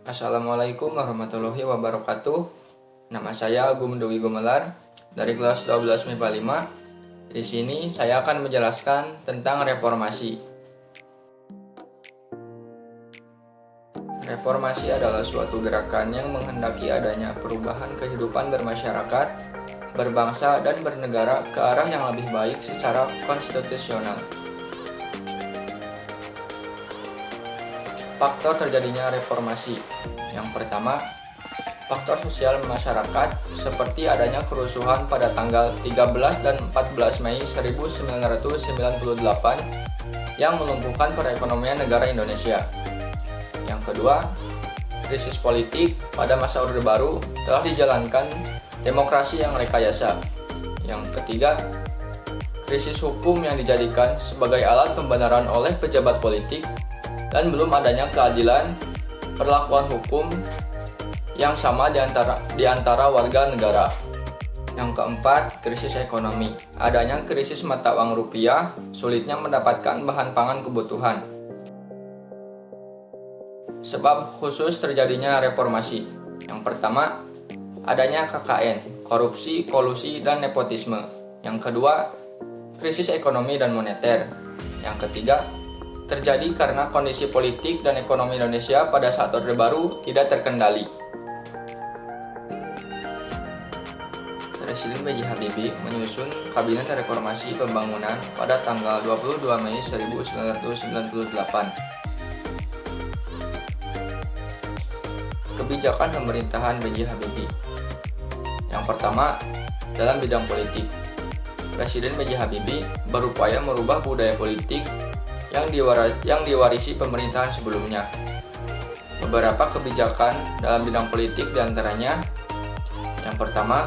Assalamualaikum warahmatullahi wabarakatuh. Nama saya Agung Dewi Gumelar dari kelas 12 MIPA 5. Di sini saya akan menjelaskan tentang reformasi. Reformasi adalah suatu gerakan yang menghendaki adanya perubahan kehidupan bermasyarakat, berbangsa, dan bernegara ke arah yang lebih baik secara konstitusional. Faktor terjadinya reformasi. Yang pertama, faktor sosial masyarakat seperti adanya kerusuhan pada tanggal 13 dan 14 Mei 1998 yang melumpuhkan perekonomian negara Indonesia. Yang kedua, krisis politik pada masa Orde Baru telah dijalankan demokrasi yang rekayasa. Yang ketiga, krisis hukum yang dijadikan sebagai alat pembenaran oleh pejabat politik dan belum adanya keadilan perlakuan hukum yang sama di antara warga negara. Yang keempat, krisis ekonomi. Adanya krisis mata uang rupiah, sulitnya mendapatkan bahan pangan kebutuhan. Sebab khusus terjadinya reformasi. Yang pertama, adanya KKN, korupsi, kolusi, dan nepotisme. Yang kedua, krisis ekonomi dan moneter. Yang ketiga, terjadi karena kondisi politik dan ekonomi Indonesia pada saat Orde Baru tidak terkendali. Presiden B.J. Habibie menyusun Kabinet Reformasi Pembangunan pada tanggal 22 Mei 1998. Kebijakan pemerintahan B.J. Habibie. Yang pertama, dalam bidang politik, Presiden B.J. Habibie berupaya merubah budaya politik yang diwarisi pemerintahan sebelumnya. Beberapa kebijakan dalam bidang politik diantaranya: yang pertama,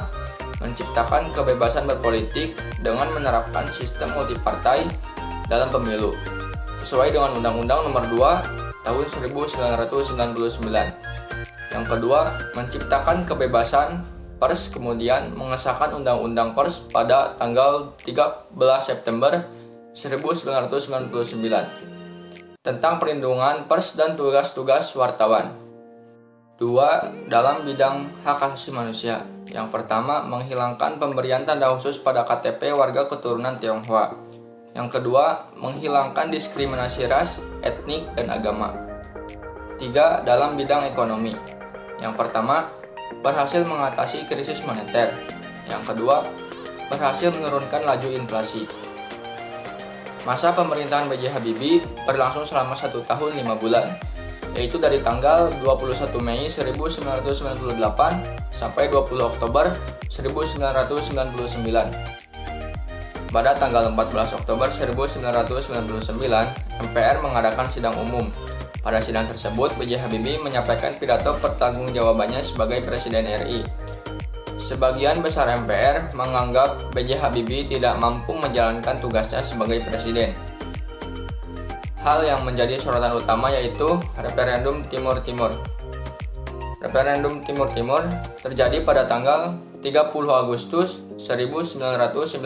menciptakan kebebasan berpolitik dengan menerapkan sistem multipartai dalam pemilu sesuai dengan Undang-Undang Nomor 2 Tahun 1999. Yang kedua, menciptakan kebebasan pers, kemudian mengesahkan Undang-Undang Pers pada tanggal 13 September 1999 tentang perlindungan pers dan tugas-tugas wartawan. 2. Dalam bidang hak asasi manusia. Yang pertama, menghilangkan pemberian tanda khusus pada KTP warga keturunan Tionghoa. Yang kedua, menghilangkan diskriminasi ras, etnik, dan agama. 3. Dalam bidang ekonomi. Yang pertama, berhasil mengatasi krisis moneter. Yang kedua, berhasil menurunkan laju inflasi. Masa pemerintahan B.J. Habibie berlangsung selama 1 tahun 5 bulan, yaitu dari tanggal 21 Mei 1998 sampai 20 Oktober 1999. Pada tanggal 14 Oktober 1999, MPR mengadakan sidang umum. Pada sidang tersebut, B.J. Habibie menyampaikan pidato pertanggungjawabannya sebagai Presiden RI. Sebagian besar MPR menganggap B.J. Habibie tidak mampu menjalankan tugasnya sebagai presiden. Hal yang menjadi sorotan utama yaitu referendum Timur Timur. Referendum Timur Timur terjadi pada tanggal 30 Agustus 1999.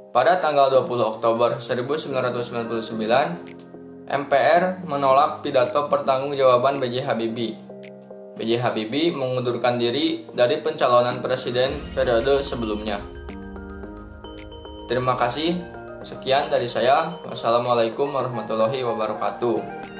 Pada tanggal 20 Oktober 1999, MPR menolak pidato pertanggungjawaban B.J. Habibie. B.J. Habibie mengundurkan diri dari pencalonan presiden periode sebelumnya. Terima kasih. Sekian dari saya. Wassalamualaikum warahmatullahi wabarakatuh.